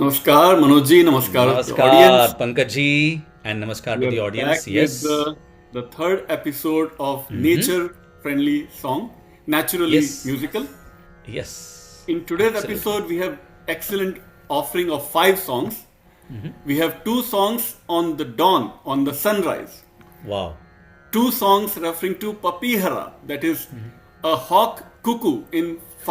Namaskar, Manoj ji. Namaskar to the audience. Namaskar, Pankaj ji, and namaskar We to are the back audience. with Yes. the third episode of Mm-hmm. nature-friendly song, naturally Yes. musical. Yes. In today's Absolutely. episode, we have excellent offering of 5 songs. We have 2 songs on the dawn, on the sunrise. Wow. 2 songs referring to papihara, that is a hawk cuckoo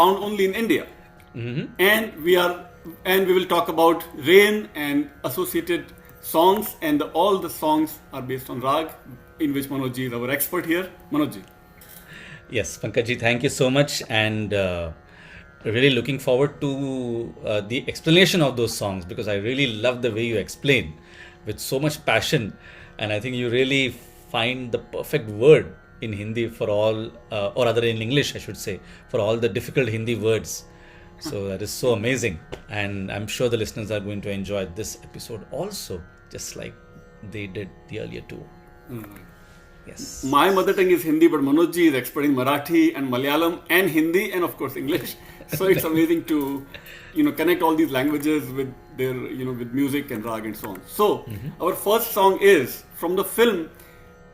found only in India. And we will talk about rain and associated songs, and all the songs are based on rag, in which Manoj ji is our expert here. Manoj ji. Yes, Pankaj ji, thank you so much, and really looking forward to the explanation of those songs because I really love the way you explain with so much passion, and I think you really find the perfect word in Hindi for all, or rather in English, I should say, for all the difficult Hindi words. So that is so amazing, and I'm sure the listeners are going to enjoy this episode also, just like they did the earlier two. Yes. My mother tongue is Hindi, but Manoj ji is expert in Marathi and Malayalam and Hindi and of course English. So it's amazing to connect all these languages with their with music and rag and so on. So our first song is from the film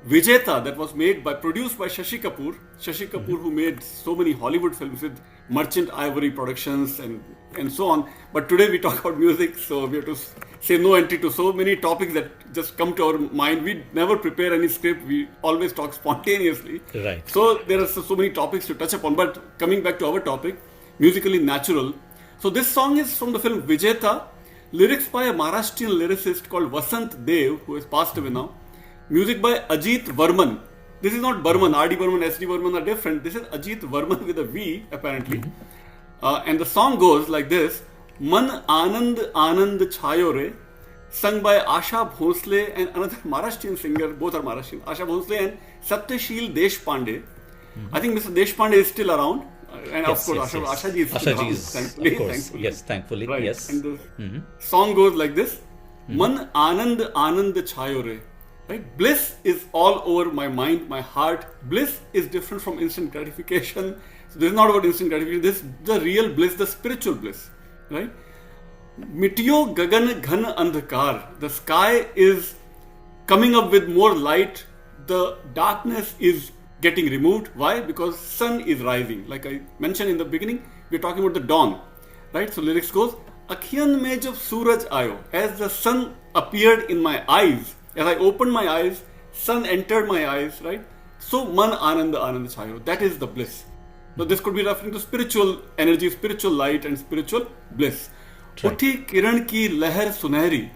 Vijeta, that was produced by Shashi Kapoor. Shashi Kapoor, who made so many Hollywood films with Merchant Ivory Productions and so on. But today we talk about music, so we have to say no entry to so many topics that just come to our mind. We never prepare any script. We always talk spontaneously. Right. So there are so many topics to touch upon. But coming back to our topic, musically natural. So this song is from the film Vijeta, lyrics by a Maharashtrian lyricist called Vasant Dev, who has passed away now. Music by Ajit Varman. This is not Burman. R.D. Burman, S.D. Burman are different. This is Ajit Varman with a V, apparently. And the song goes like this. Man Anand Anand Chayo Re, sung by Asha Bhosle and another Maharashtrian singer, both are Maharashtrian, Asha Bhosle and Satyashil Deshpande. I think Mr. Deshpande is still around. And of Yes, course, yes, yes. Asha ji is still Asha ji around, is, thankfully. of course. Thankfully. Yes, thankfully. Right. Yes. And the song goes like this. Man Anand Anand Chayo Re. Right? Bliss is all over my mind, my heart. Bliss is different from instant gratification. So this is not about instant gratification. This is the real bliss, the spiritual bliss. Right? Mityo gagan ghan andhakar. The sky is coming up with more light. The darkness is getting removed. Why? Because sun is rising. Like I mentioned in the beginning, we're talking about the dawn. Right? So lyrics goes, Akhiyan mein jab suraj aayo. As the sun appeared in my eyes, as I opened my eyes, sun entered my eyes, right? So man ananda anand chayo. That is the bliss. So this could be referring to spiritual energy, spiritual light, and spiritual bliss. Right. Uthi kiran ki lehar sunehri.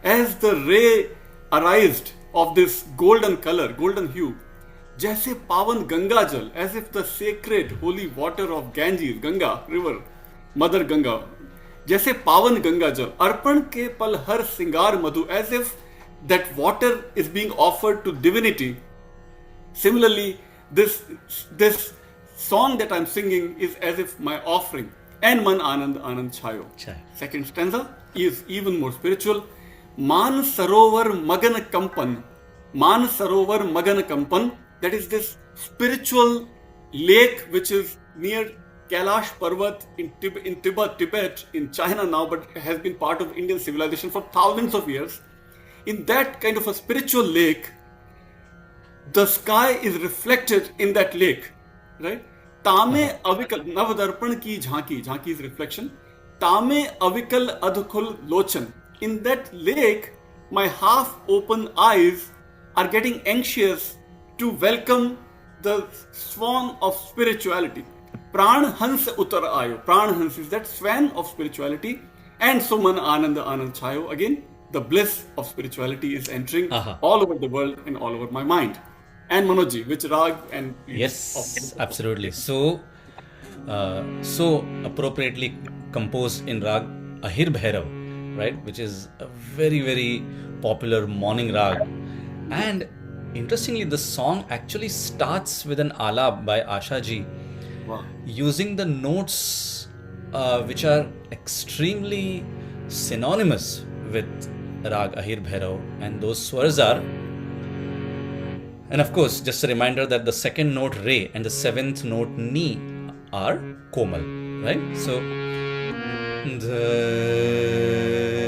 As the ray arised of this golden color, golden hue, जैसे पावन गंगा जल, as if the sacred holy water of Ganges, Ganga river, mother Ganga, जैसे पावन गंगा जल, अर्पण के पल हर सिंगार मधु, as if that water is being offered to divinity. Similarly, this song that I'm singing is as if my offering. And man anand anand chayo. Chayo. Second stanza is even more spiritual. Man sarovar magan kampan. Man sarovar magan kampan. That is this spiritual lake which is near Kailash Parvat in Tibet, in China now, but has been part of Indian civilization for thousands of years. In that kind of a spiritual lake, the sky is reflected in that lake, right? Tame avikal, navadarpan ki jhanki, jhanki is reflection. Tame avikal adhukul lochan. In that lake, my half open eyes are getting anxious to welcome the swan of spirituality. Pran Hans Utar Ayo. Pran Hans is that swan of spirituality. And so man Ananda Anand Chayo. Again, the bliss of spirituality is entering all over the world and all over my mind. And Manojji, which rag and Yes, absolutely. So, so appropriately composed in rag Ahir Bhairav, right? Which is a very, very popular morning rag. And interestingly, the song actually starts with an alap by Asha ji, Wow. using the notes which are extremely synonymous with Rag Ahir Bhairav, and those swars are, and of course, just a reminder that the second note Re and the seventh note Ni are Komal, right? So, the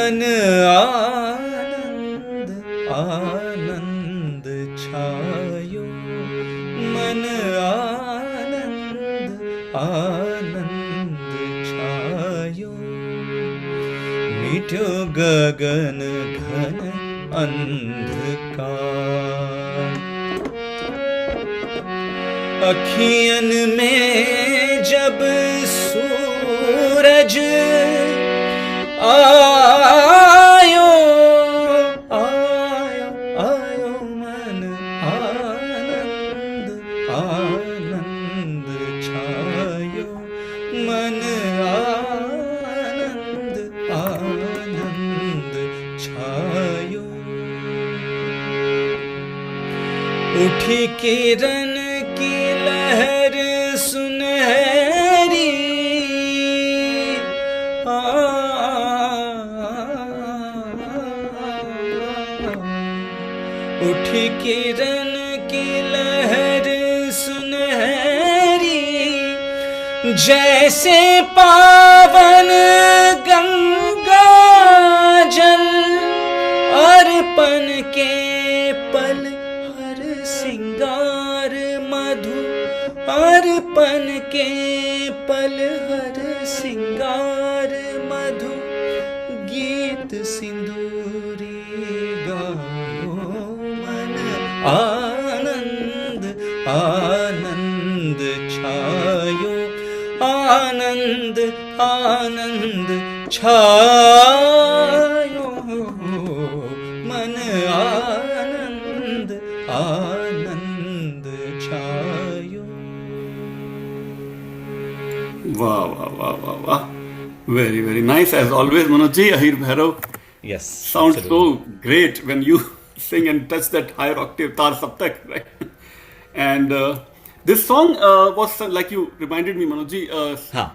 मन आनंद आनंद छायो, मन आनंद आनंद छायो, मिट्यो गगन घन अंधकार, अखियन में जब सूरज आयो आयो आयो, मन आनंद आनंद छायो, मन आनंद आनंद छायो, उठी किरण की लहर सुनहरी, उठी किरण की लहर सुनहरी, जैसे पावन गंगा जल, अर्पण के पल हर सिंगार मधु, अर्पण के पल हर सिंगार मधु, गीत सिंदूरी गायो, मन आनंद आनंद छायो, आनंद आनंद छायो, मन Anand Anand छायो. Wow, wow, wow, wow, wow. Very, very nice. As always, Manojji, Ahir Bhairav Yes, sounds absolutely. so great when you sing and touch that higher octave, Tar Saptak, right? And this song was, like you reminded me, Manojji, Huh.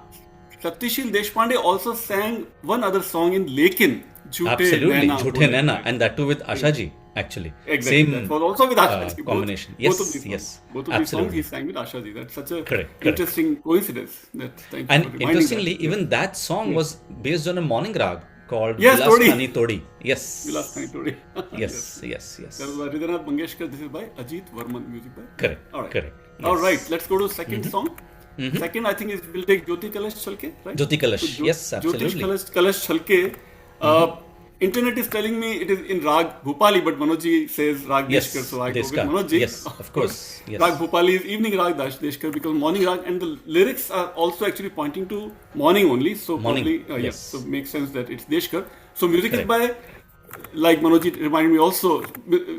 Satyashil Deshpande also sang one other song in Lekin, Jhoote Absolutely, Naina Jhoote Bole. Naina, and that too with Asha ji, actually. Exactly. Same That was also with Asha ji. combination. Both Yes, of these yes, songs. Both of these songs absolutely. he sang with Asha ji. That's such a Correct. interesting coincidence. Thank you And for reminding interestingly, that. even that song was based on a morning rag called Yes, Vilas Todi. Khani Todi. Yes. Vilas Khani Todi. Yes, yes, yes. That was by Hridaynath Mangeshkar. This is by Ajit Varman. Music by. Correct, All right. correct. All Yes. right. Let's go to second song. Second, I think is we'll take Jyoti Kalash Chalke. Right. Jyoti Kalash. Yes, Jyoti absolutely. Kalash Chalke. Internet is telling me it is in Rag Bhupali, but Manojji says Rag Yes, Deshkar, so I go Deshkar. with Manojji. Yes, of course. Yes. Rag Bhupali is evening Rag Deshkar because morning Rag, and the lyrics are also actually pointing to morning only. So Morning, probably yes. so it makes sense that it's Deshkar. So music Correct. is by, like Manojji reminded me also,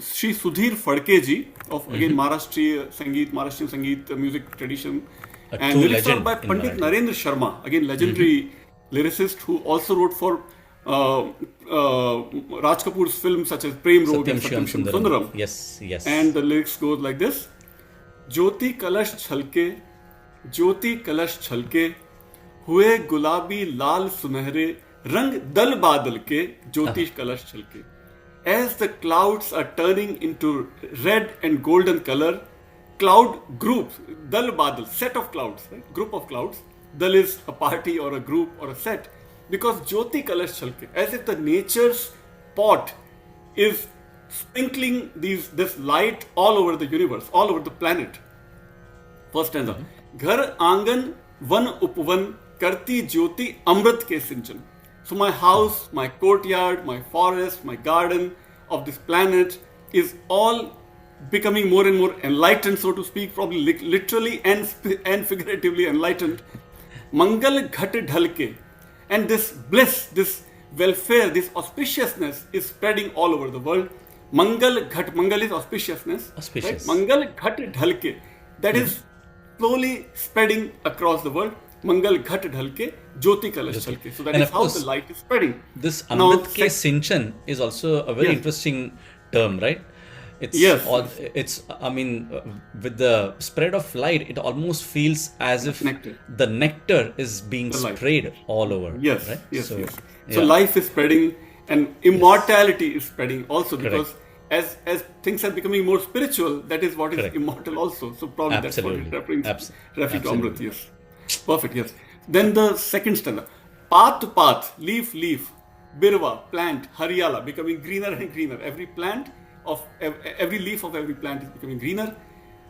Shri Sudhir Phadke ji of again Maharashtrian Sangeet music tradition, A and true lyrics are legend by in Pandit Marathi. Narendra Sharma, again legendary lyricist who also wrote for Raj Kapoor's films such as Prem Rogue and Satyam Satyam Shivam Sundaram. Yes, yes. And the lyrics goes like this: ज्योति कलश छलके, ज्योति कलश छलके, हुए गुलाबी लाल सुनहरे, रंग दल बादल के, ज्योति कलश छलके. As the clouds are turning into red and golden color, cloud groups, dal badal, set of clouds, right? Group of clouds. Dal is a party or a group or a set. Because Jyoti Kalash Chalke, as if the nature's pot is sprinkling this light all over the universe, all over the planet. First stanza. Ghar aangan van upvan karti jyoti amrit ke sinchan. So my house, my courtyard, my forest, my garden of this planet is all becoming more and more enlightened, so to speak, probably literally and figuratively enlightened. Mangal ghat dhalke. And this bliss, this welfare, this auspiciousness is spreading all over the world. Mangal ghat, mangal is auspiciousness. Auspicious. Right? Mangal ghat dhalke. That is slowly spreading across the world. Mangal ghat dhalke, jyoti kalash chalke. So that And is of how course, the light is spreading. This Now, Amrit Ke Sinchan is also a very Yes. interesting term, right? It's Yes. I mean, with the spread of light, it almost feels as if Nectar. the nectar is being The light. sprayed all over. Yes, right? yes, So, yes. yeah. So life is spreading and immortality is spreading also, because as things are becoming more spiritual, that is what is Correct. immortal also. So probably that's what Absolutely. it's referring to. Referring to Amrit, Absolutely. yes. Perfect, yes. Then the second stanza. Path to path, leaf, leaf, birva, plant, haryala, becoming greener and greener. Every leaf of every plant is becoming greener.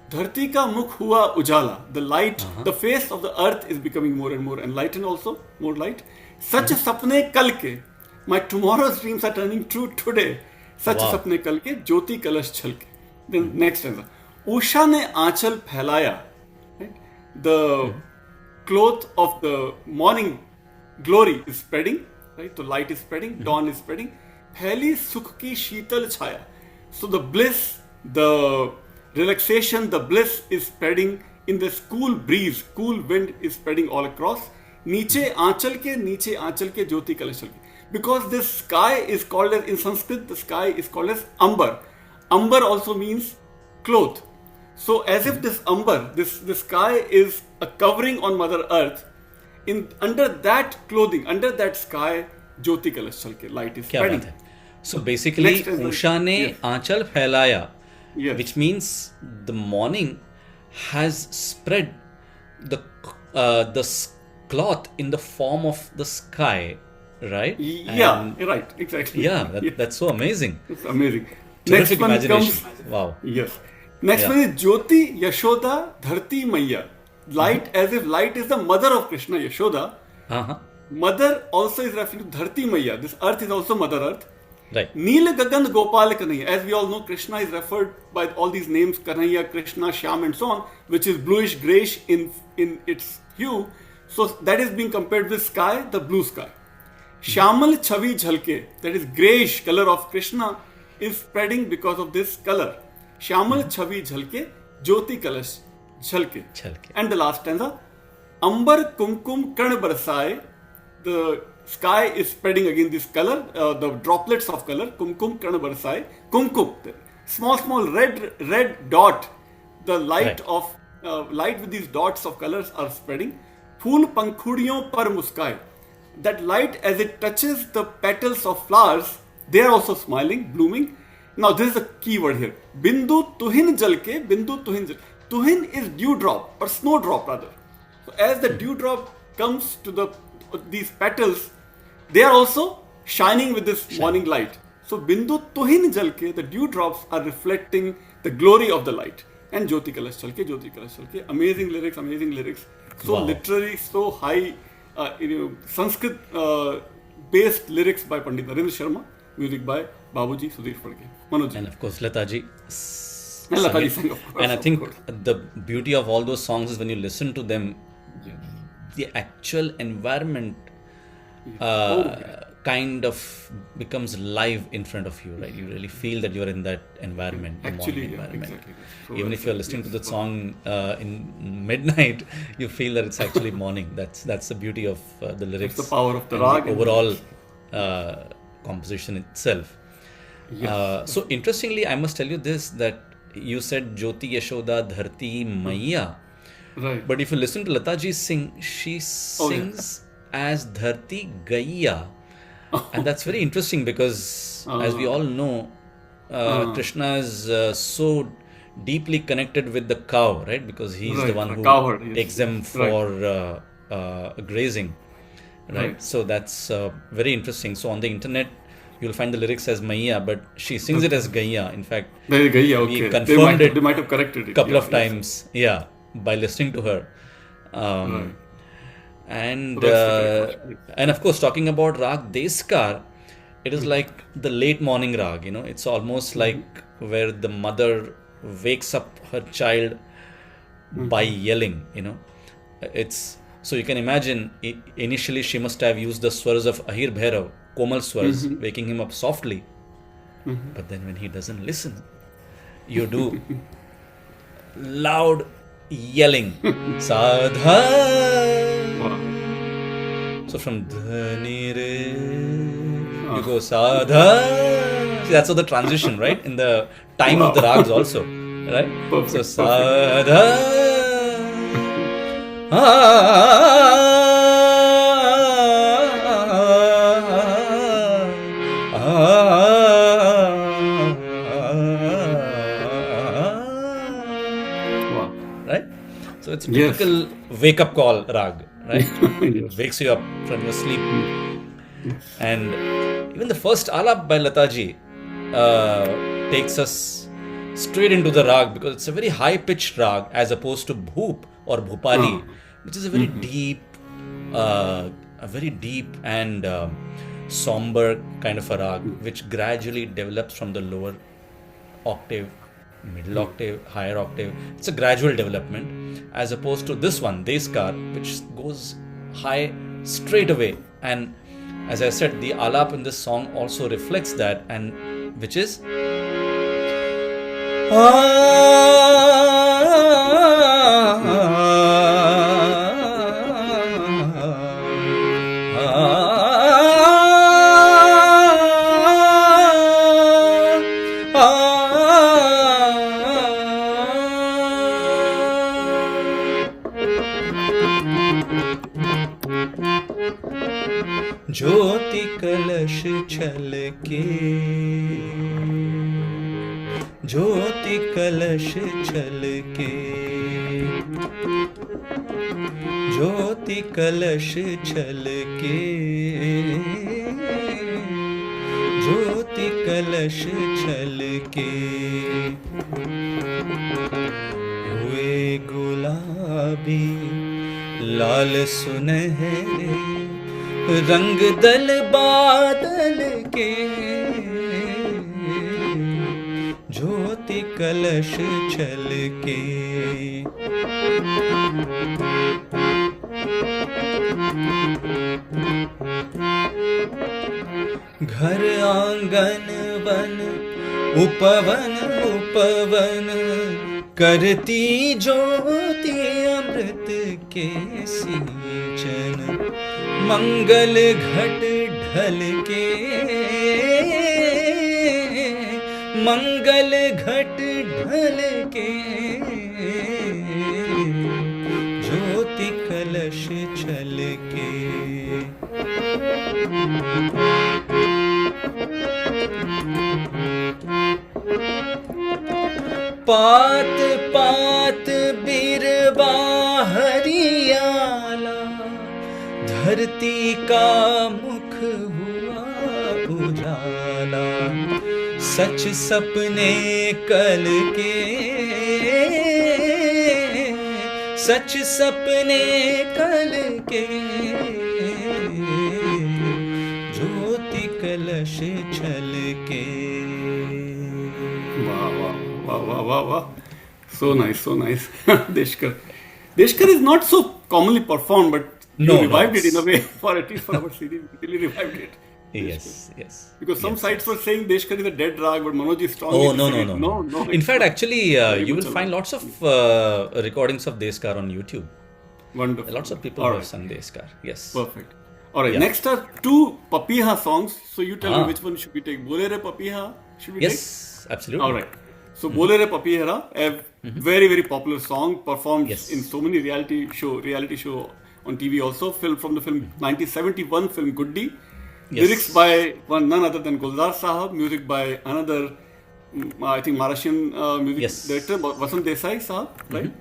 Dharti ka mukh hua ujala. The light, the face of the earth is becoming more and more enlightened also, more light. Sach sapne kal ke. My tomorrow's dreams are turning true today. Sach sapne kal ke, jyoti kalash chalke. Then next stanza. Usha ne aanchal phailaya. Right? The cloth of the morning glory is spreading. Right? The light is spreading, dawn is spreading. Phaili sukh ki sheetal chhaya. So the bliss, the relaxation, the bliss is spreading in this cool breeze, cool wind is spreading all across. Niche aanchal ke jyoti kalash chalke. Because this sky is called as, in Sanskrit, the sky is called as ambar. Ambar also means cloth. So as if this ambar, this sky is a covering on Mother Earth. Under that clothing, under that sky, jyoti kalash chalke, light is spreading. क्या बात है? So basically, Usha ne aanchal phailaya, which means the morning has spread the cloth in the form of the sky, right? Yeah, right, exactly. Yeah, that's so amazing. It's amazing. Terrific Next one imagination. comes. Wow. Yes. Next one is Jyoti Yashoda Dharti Maiya. Light, as if light is the mother of Krishna, Yashoda. Mother also is referring to Dharti Maiya. This earth is also Mother Earth. Right. Neel Gagan Gopal Kanhaiya. As we all know, Krishna is referred by all these names, Kanhaiya, Krishna, Shyam and so on, which is bluish greyish in its hue. So that is being compared with sky, the blue sky. Shyamal Chavi Jhalke, that is greyish color of Krishna, is spreading because of this color. Shyamal Chavi Jhalke, Jyoti Kalash Jhalke. And the last stanza, Ambar Kumkum Karn Barsai, the sky is spreading again this color, the droplets of color, Kumkum Karn Barsai, Kumkum, small red dot, the light of light with these dots of colors are spreading. Phool Pankhuriyon Par Muskai, that light as it touches the petals of flowers, they are also smiling, blooming. Now this is a key word here. Bindu Tuhin Jalke, Bindu Tuhin Jalke. Tuhin is dewdrop or snowdrop rather. So as the dewdrop comes to these petals, they are also shining with this morning light. So Bindu Tuhin Jalke, the dewdrops are reflecting the glory of the light. And Jyoti Kalash Chalke, Jyoti Kalash Chalke. Amazing lyrics. So literary, so high, Sanskrit based lyrics by Pandit Narendra Sharma, music by Babuji Sudhir Phadke, Manoj. And of course, Lataji. And Lataji sang, of course. And I think the beauty of all those songs is when you listen to them, the actual environment kind of becomes live in front of you, right? You really feel that you're in that environment, the morning environment. Exactly. So even if you're listening to the song in midnight, you feel that it's actually morning. That's the beauty of the lyrics. That's the power of the rag. The overall composition itself. So interestingly, I must tell you this, that you said Jyoti Yashoda Dharti Maiya. Right. But if you listen to Lataji sing, she sings as Dharti Gaiya. And that's very interesting because as we all know, Krishna is so deeply connected with the cow, right? Because he's the one who takes them for grazing, right? So that's very interesting. So on the internet, you'll find the lyrics as Maiya, but she sings it as Gaiya. In fact, we confirmed they might have corrected it a couple of times, by listening to her. And of course, talking about Rag Deskar, it is like the late morning rag, it's almost like where the mother wakes up her child by yelling, it's, so you can imagine initially she must have used the swars of Ahir Bhairav, Komal swars, waking him up softly, but then when he doesn't listen, you do loud yelling, Sadha. So from Dhani Re, you go Sadha. See, that's how the transition, right? In the time of the rags also, right? So Sadha. Right? So it's a typical wake-up call rag, right? It wakes you up from your sleep. And Even the first alap by Lataji takes us straight into the rag, because it's a very high pitched rag as opposed to bhoop or bhupali, which is a very deep and somber kind of a rag, which gradually develops from the lower octave, middle octave, higher octave. It's a gradual development, as opposed to this one, Deskar, which goes high straight away. And as I said, the alap in this song also reflects that, and which is ज्योति कलश छलके, ज्योति कलश छलके, ज्योति कलश छलके, ज्योति कलश छलके, हुए गुलाबी लाल सुनहरे रंग दल बादल के, ज्योति कलश छलके। घर आंगन वन उपवन उपवन करती ज्योति अमृत के सिंचन, मंगल घट ढल के, मंगल घट ढल के, ज्योति कलश छल के। पात पात बिरबा हरियाला, धरती का मुख हुआ उजाला, सच सपने कल के, सच सपने कल के, ज्योति कलश छल के। Wow, wow, wow, wow, wow, wow. So nice, so nice. Deshkar. Deshkar is not so commonly performed, but you revived it in a way, for at least for our CD, we really revived it. Yes, yes. Because some sites were saying Deshkar is a dead rag, but Manoj is strong. Oh, no. In fact, actually, you will find lots of recordings of Deskar on YouTube. Wonderful. Lots of people have sung Deskar. Yes. Perfect. Alright, next are two Papiha songs. So you tell me which one should we take? Bole Re Papiha should we take? Yes, absolutely. Alright. So Bole Re Papiha, a very, very popular song, performed in so many reality show on TV also, film from the film 1971 film Guddi. Lyrics by none other than Gulzar Sahab, music by another, I think, Maharashtrian music director, Vasant Desai Sahab, right?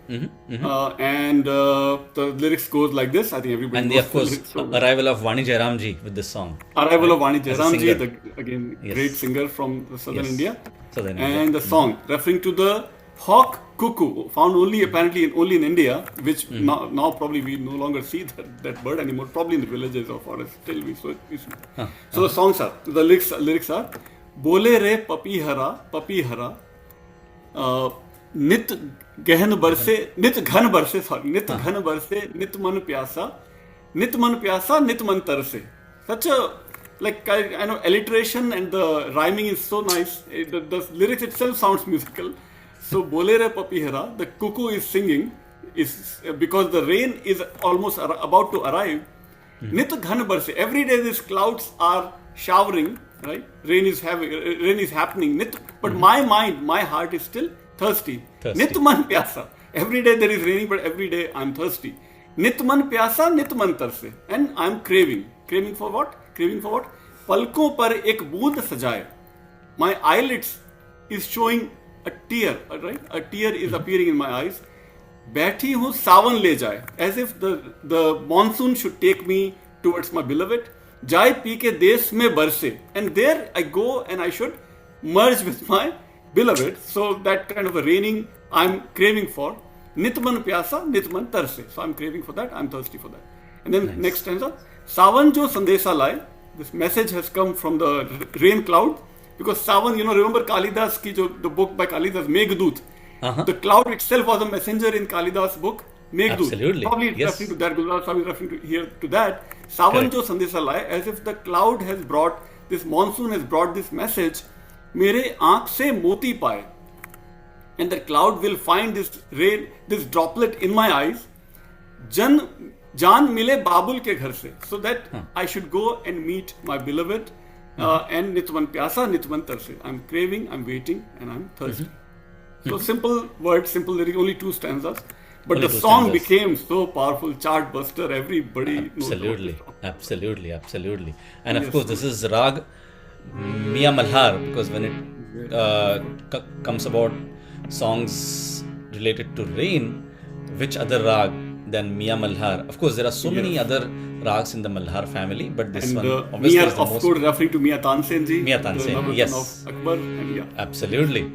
And the lyrics goes like this. I think everybody knows. And of course, arrival of Vani Jairamji with this song. Arrival of Vani Jairamji, again, great singer from southern India. And the song, referring to the hawk cuckoo, found apparently only in India, which now probably we no longer see that bird anymore, probably in the villages or forests, still we see. So the lyrics are, Bole re papihara, papihara, nit ghan barse, nit ghan barse, nit man pyasa, nit man pyasa, nit man tarse. Such a, like, I know, alliteration and the rhyming is so nice. The lyrics itself sounds musical. So, Bole re papihara, the cuckoo is singing, is because the rain is almost about to arrive. Nit ghan barse, every day these clouds are showering, right? Rain is happening. But my mind, my heart is still thirsty. Nit man pyasa, every day there is raining, but every day I'm thirsty. Nit man pyasa, nit man tarse, and I'm craving. Craving for what? Palkon par ek boond sajaye. My eyelids is showing a tear, right? A tear is appearing in my eyes. Baithi hu sawan le jaye, as if the monsoon should take me towards my beloved. जाय P के देश में बरसे. And there I go and I should merge with my beloved. So that kind of a raining I'm craving for. Nitman pyasa, nitman tarse. So I'm craving for that, I'm thirsty for that. And then next stanza, Savan jo sandesa laye. This message has come from the rain cloud. Because Savan, remember Kalidas ki the book by Kalidas, Meghdut. The cloud itself was a messenger in Kalidas' book, Meghdut. Absolutely. Probably referring to that, Gulzar Swami is referring to that. Savan jo sandesa laye, as if the cloud has brought, this monsoon has brought this message, mere aankh se moti paaye. And the cloud will find this rain, this droplet in my eyes. Jaan mile Babul ke ghar se. So that I should go and meet my beloved. And nitman pyasa, nitman tarse. I'm craving, I'm waiting, and I'm thirsty. So simple words, simple lyrics, only 2 stanzas. But Only the 2 song stanzas. became so powerful, chart buster, everybody knows about it. Absolutely. And of course, this is Rag Mia Malhar, because when it comes about songs related to rain, which other Rag than Mia Malhar? Of course, there are so many other Rags in the Malhar family, but this And one obviously Mia, is the of most. course, referring to Mia Tansen ji. Mia Tansen, the lover yes. of Akbar, and yeah. Absolutely.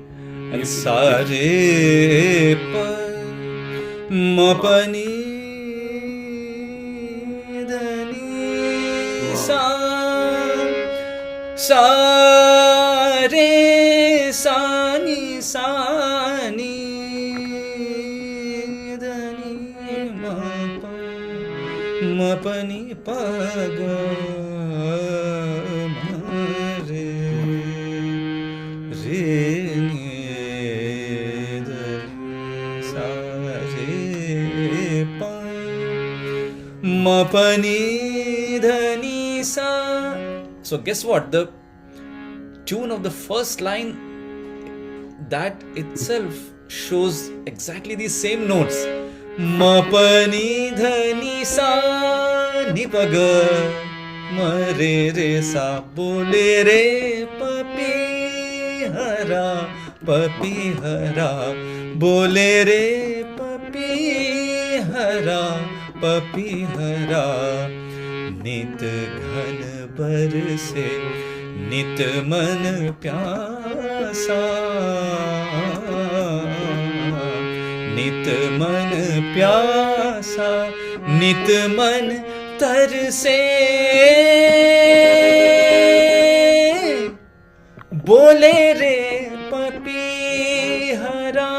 And Sare pa mapani dani sare sani sani dani mapani paga mare re ni dani sa re pa mapani dhani sa. So guess what? The tune of the first line, that itself shows exactly the same notes. Mapani dhani sa ni paga ma re re sa bole re papi hara bole re papi hara नित घन बरसे नित मन प्यासा नित मन प्यासा नित मन तरसे बोले रे पपी हरा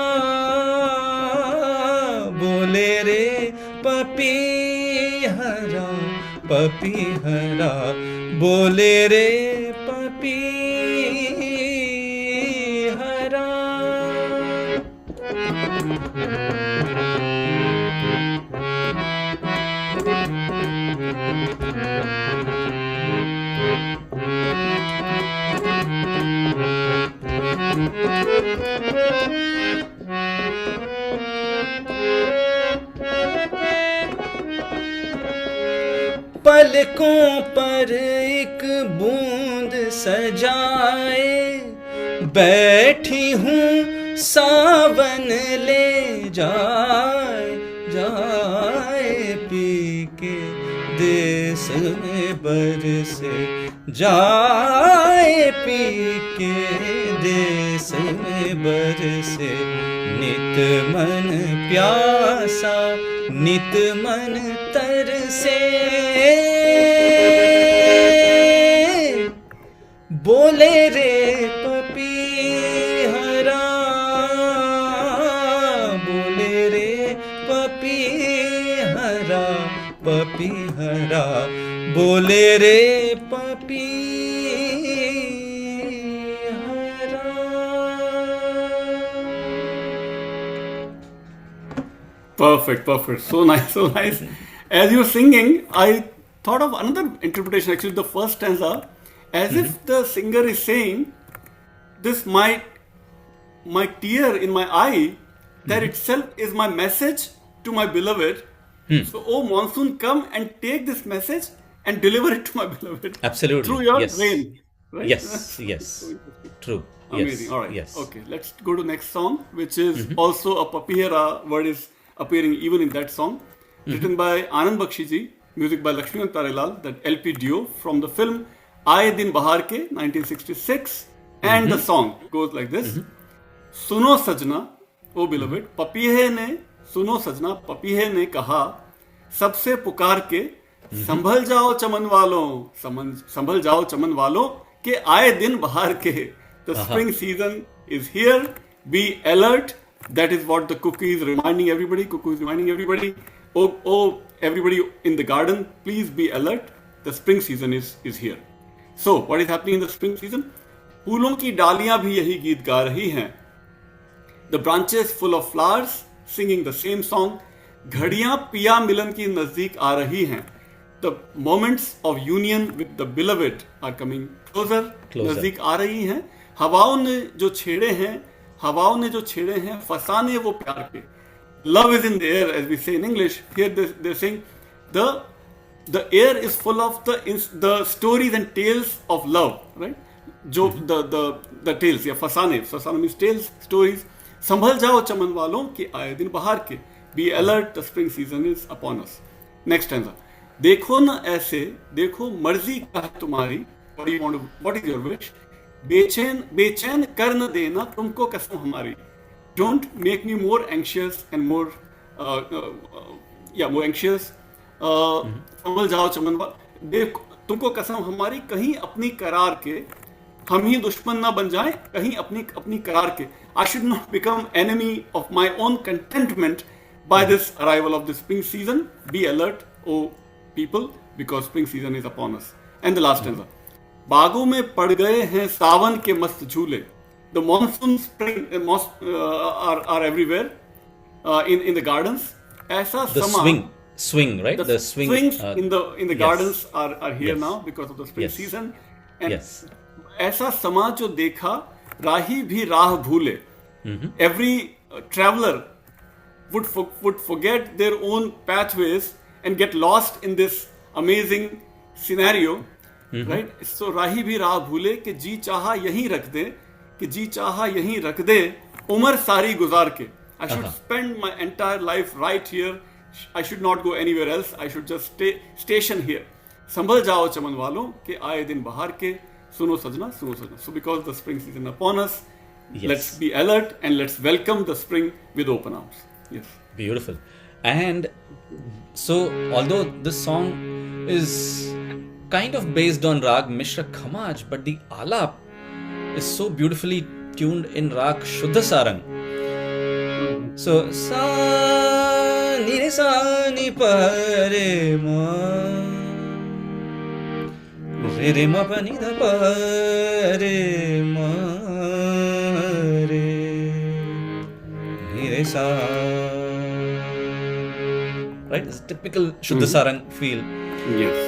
बोले रे पपी हरा बोले रे पपी हरा. पलकों पर एक बूंद सजाए बैठी हूँ सावन ले जाए पी के देश में बरसे जाए पी के देश में बरसे नित मन प्यासा नित मन तरसे बोले रे पपी हरा बोले रे पपी हरा बोले रे पपी हरा. Perfect. So nice. As you were singing, I thought of another interpretation, actually, the first stanza, as if the singer is saying, this my tear in my eye, that itself is my message to my beloved. So, oh monsoon, come and take this message and deliver it to my beloved. Absolutely. Through your Yes. rain. Right? Yes. True. Amazing. Yes. All right. Yes. Okay. Let's go to next song, which is also a Papihara word is appearing even in that song, written by Anand Bakshi ji, music by Lakshmi Tarilal, that LP duo from the film Aaye Din Bahar Ke 1966, and the song goes like this. सुनो सजना ओ beloved, पपीहे ने, सुनो सजना पपीहे ने कहा सबसे पुकार के, संभल जाओ चमन वालों, संभल जाओ चमन वालों के आए दिन बहार के. The spring season is here. Be alert. That is what the cuckoo is reminding everybody. Cuckoo is reminding everybody. Oh, everybody in the garden, please be alert. The spring season is here. So, what is happening in the spring season? फूलों की डालियां भी यही गीत गा रही हैं. The branches full of flowers singing the same song. घड़ियां पिया मिलन की नजदीक आ रही हैं. The moments of union with the beloved are coming closer. नजदीक आ रही हैं. हवाओं ने जो छेड़े हैं फसाने वो प्यार के. Love is in the air, as we say in English. Here they're saying the air is full of the stories and tales of love, right? जो the tales, या फसाने means tales, stories. संभल जाओ चमन वालों के आए दिन बहार के. Be alert, the spring season is upon us. Next stanza. देखो न ऐसे, देखो मर्जी का है तुम्हारी. What is your wish? बेचैन कर न देना तुमको कसम हमारी. Don't make me more anxious and more anxious. संभल जाओ चमन वालों, देखो तुमको कसम हमारी, कहीं अपनी करार के हम ही दुश्मन ना बन जाएं, कहीं अपनी करार के. I should not become enemy of my own contentment by this arrival of the spring season. Be alert, O people, because spring season is upon us. And the last stanza. बागों में पड़ गए हैं सावन के मस्त झूले. The monsoon spring are everywhere in the gardens. ऐसा The समा, swing, right? The swings in the yes. gardens are here Yes. now because of the spring Yes. season. And Yes. ऐसा समा जो देखा राही भी राह भूले. Every traveler would forget their own pathways and get lost in this amazing scenario, right? So राही भी राह भूले कि जी चाहा यहीं रख दे उम्र सारी गुजार के. I should spend my entire life right here. I should not go anywhere else. I should just stay station here. संभल जाओ चमन वालों के आए दिन बहार के, सुनो सजना. So because the spring season upon us, Yes. let's be alert and let's welcome the spring with open arms. Yes. Beautiful. And so, although this song is kind of based on Rag Mishra Khamaj, but the alap is so beautifully tuned in Rag Shuddha Sarang. So, sa ni re sa ni pa re ma, re ma pa ni da pa re ma re, ni re sa. Right? It's a typical Shuddha Sarang feel. Yes.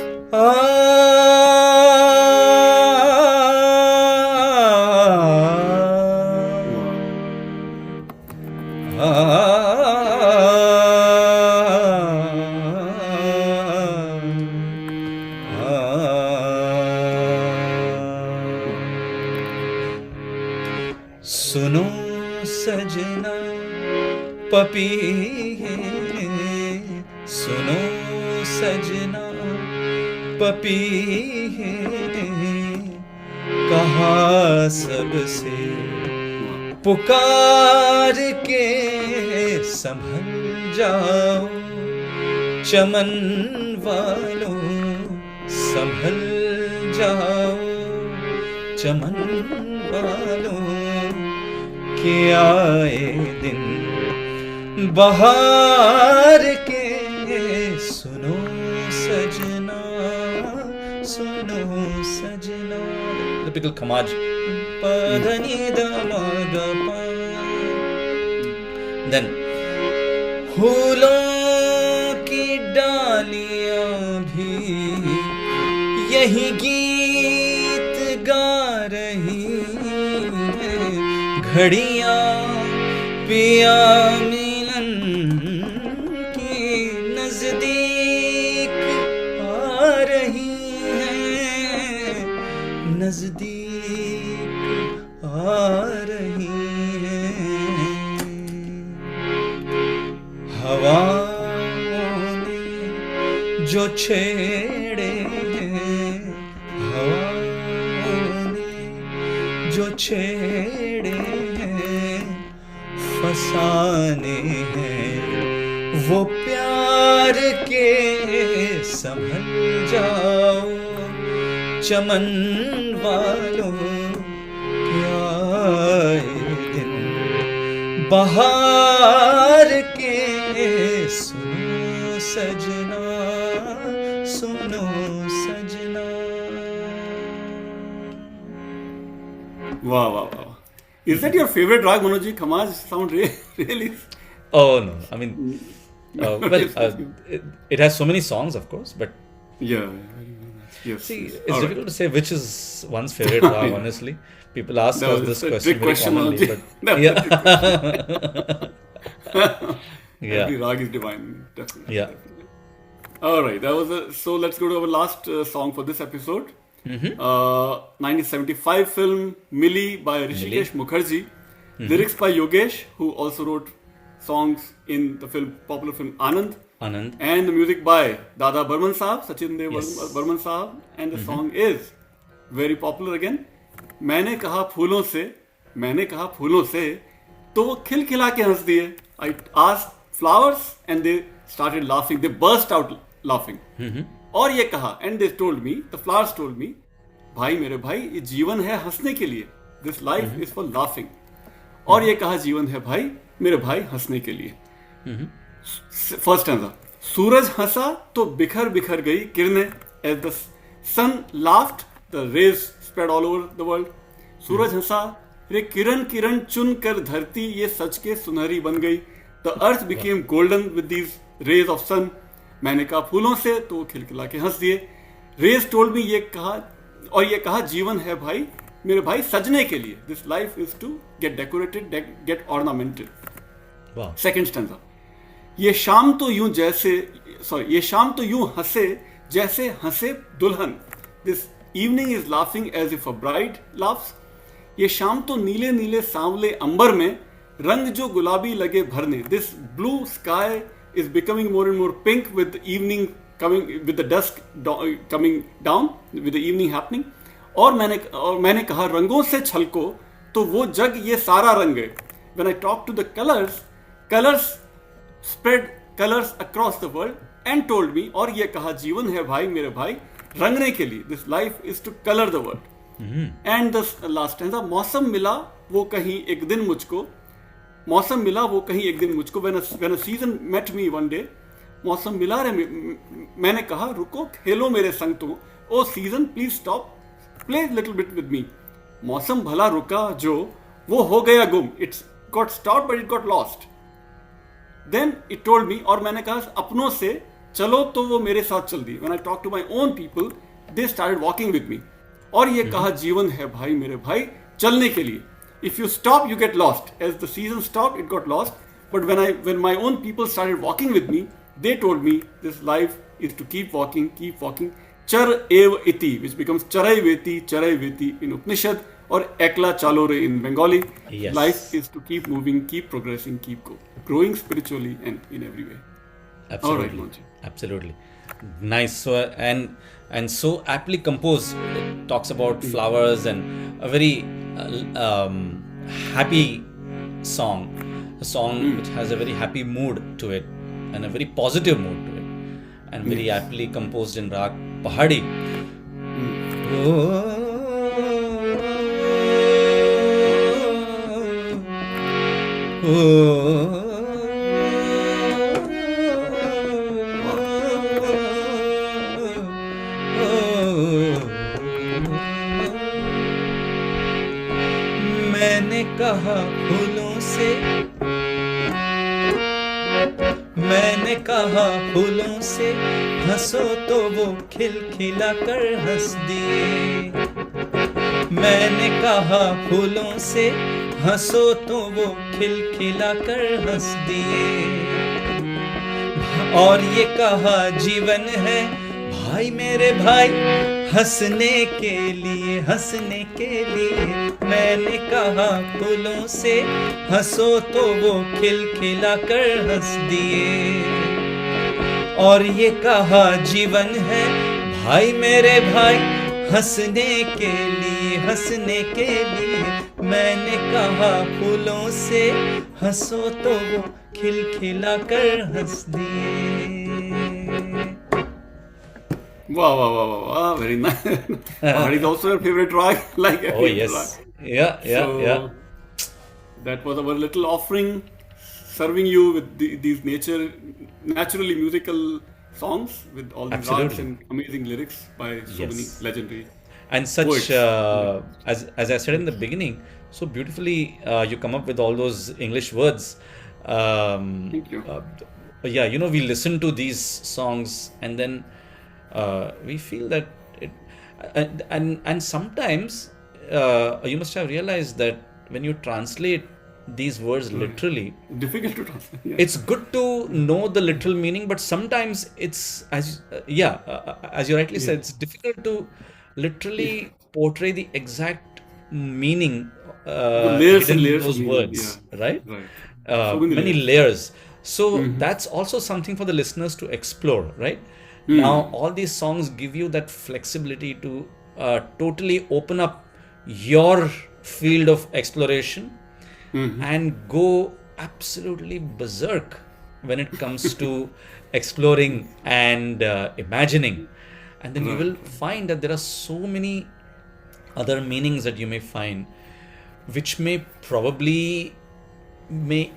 सुनो सजना पपीहे, सुनो सजना पपीहे, कहा सबसे पुकार के, संभल जाओ चमन वालों, संभल जाओ चमन वालों के आए दिन बहार के. सुनो सजना, सुनो सजना. Typical Khamaj. Padani da ma ga pa. Then फूलों की डालियां भी यही गीत गा रही हैं. घड़ियां पिया मिलन की नजदीक आ रही हैं, नजदीक आ रही हैं. हवाओं ने जो छेड़े हैं हवा ने, जो छेड़े हैं फसाने हैं, वो प्यार के संभल जाओ चमन वालों, क्या ये दिन बहार के, सुनो सजना, सुनो सजना। Wow, wow, wow. Is that your favorite rag, Manoj ji? Khamaj sound really. Oh no, I mean, it has so many songs, of course, but Yeah. Yes. see, yes. it's All right. difficult to say which is one's favorite rag, honestly. People ask No, us it's this a question trick very question, commonly, Manoj ji. but That's a yeah. Yeah. Every rag is divine. Definitely. Yeah. Definitely. All right. That was so. Let's go to our last song for this episode. 1975 film Millie by Rishikesh Mukherjee. Lyrics by Yogesh, who also wrote songs in the popular film Anand. Anand. And the music by Dada Burman Saab, Sachin Dev Yes. Burman Saab. And the song is very popular again. मैंने कहा फूलों से तो वो खिलखिला के हंस दिए. I asked flowers and they started laughing. They burst out laughing. और ये कहा, and they told me, the flowers told me, भाई मेरे भाई ये जीवन है हंसने के लिए. This life is for laughing. और ये कहा जीवन है भाई मेरे भाई हंसने के लिए. First stanza. सूरज हंसा तो बिखर बिखर गई किरणें. As the sun laughed, the rays spread all over the world. सूरज हंसा, रे किरण किरण चुन कर धरती ये सच के सुनहरी बन गई. The earth became golden with these rays of sun. मैंने कहा फूलों से तो वो खिलखिला के हंस दिए. Rays told me, ये कहा जीवन है भाई मेरे भाई सजने के लिए. This life is to get decorated, get ornamented. Wow. Second stanza. ये शाम तो यूं हंसे जैसे हंसे दुल्हन. This evening is laughing as if a bride laughs. ये शाम तो नीले नीले सांवले अंबर में रंग जो गुलाबी लगे भरने. This blue sky is becoming more and more pink with evening coming, with the dusk coming down, with the evening happening. और मैंने कहा रंगों से छलको तो वो जग ये सारा रंग है. When I talk to the colors spread colors across the world and told me, और ये कहा जीवन है भाई मेरे भाई रंगने के लिए. This life is to color the world. And the last stanza. मौसम मिला वो कहीं एक दिन मुझको. When a season met me one day. मौसम मिला रे मैंने कहा रुको खेलो मेरे संग तुम. Oh season, please stop, play a little bit with me. मौसम भला रुका जो वो हो गया गुम. It's got stopped but it got lost. Then it told me, और मैंने कहा अपनों से चलो तो वो मेरे साथ चल दी. When I talked to my own people, they started walking with me. और ये कहा जीवन है भाई मेरे भाई चलने के लिए. If you stop, you get lost. As the season stopped, it got lost. But when my own people started walking with me, they told me this life is to keep walking. Char ev iti, which becomes charai veti in Upanishad, or ekla chalore in Bengali. Yes. Life is to keep moving, keep progressing, keep growing spiritually and in every way. Absolutely. All right, Manoj. Absolutely. Nice. So, and so aptly composed. It talks about flowers and a very happy song. A song which has a very happy mood to it and a very positive mood to it. And very aptly composed in Rag Pahadi. मैंने कहा फूलों से हंसो तो वो खिलखिला कर हंस दिए. मैंने कहा फूलों से हंसो तो वो खिलखिला कर हंस दिए. और ये कहा जीवन है भाई मेरे भाई हंसने के लिए. मैंने कहा फूलों से हंसो तो वो खिलखिला कर हंस दिए. और ये कहा जीवन है भाई मेरे भाई, हंसने के लिए, हंसने के लिए। मैंने कहा फूलों से हंसो तो वो खिलखिला कर हंस दिए। Wow, wow, wow, wow, wow, very nice. Pahari is also your favorite rock, like Oh every yes, rock. yeah, yeah, So yeah. that was our little offering, serving you with these naturally musical songs with all these arts Absolutely. and amazing lyrics by so many Yes. legendary And such poets. as I said in the beginning, so beautifully you come up with all those English words. Thank you. Yeah, you know, we listen to these songs and then we feel that it, and sometimes you must have realized that when you translate these words literally, Difficult to translate. Yeah. it's good to know the literal meaning, but sometimes it's as you rightly said, it's difficult to literally portray the exact meaning The layers and hidden in layers of those meaning. words, Yeah. right? Right. So many Many layers. layers. So that's also something for the listeners to explore, right? Now, all these songs give you that flexibility to totally open up your field of exploration and go absolutely berserk when it comes to exploring and imagining. And then you will find that there are so many other meanings that you may find, which may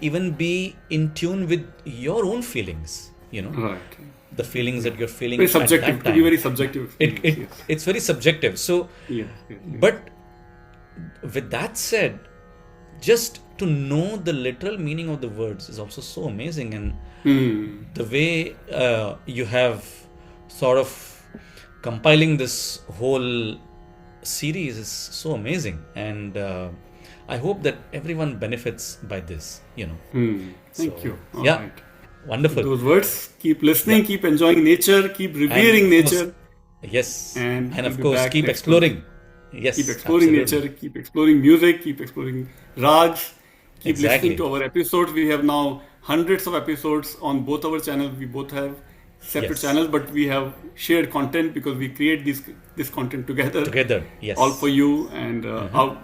even be in tune with your own feelings, you know, Right. the feelings that you're feeling Very at subjective. that Could be time. very subjective. It, Yes. it's very subjective. So, Yes. Yes. Yes. but with that said, just to know the literal meaning of the words is also so amazing. And the way you have sort of compiling this whole series is so amazing. And I hope that everyone benefits by this, you know. Thank So, you. All yeah. right. Wonderful. Those words. Keep listening. Keep enjoying nature. Keep revering And of course- nature. Yes. And And we'll of be course, back keep next exploring. Yes. Keep exploring absolutely. nature. Keep exploring music. Keep exploring rags. Keep Exactly. listening to our episodes. We have now hundreds of episodes on both our channels. We both have separate Yes. channels, but we have shared content because we create this content together. Together. Yes. All for you, and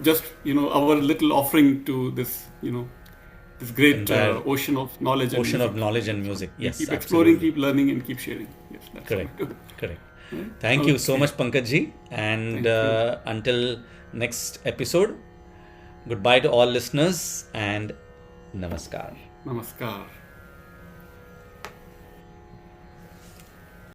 just our little offering to this this great Entire ocean of knowledge. Ocean and of knowledge and music. Yes. keep exploring, absolutely. keep learning, and keep sharing. Yes, that's Correct. what we do. Correct. Thank you so Okay. much, Pankaj ji. And Thank you. until next episode, goodbye to all listeners and namaskar. Namaskar.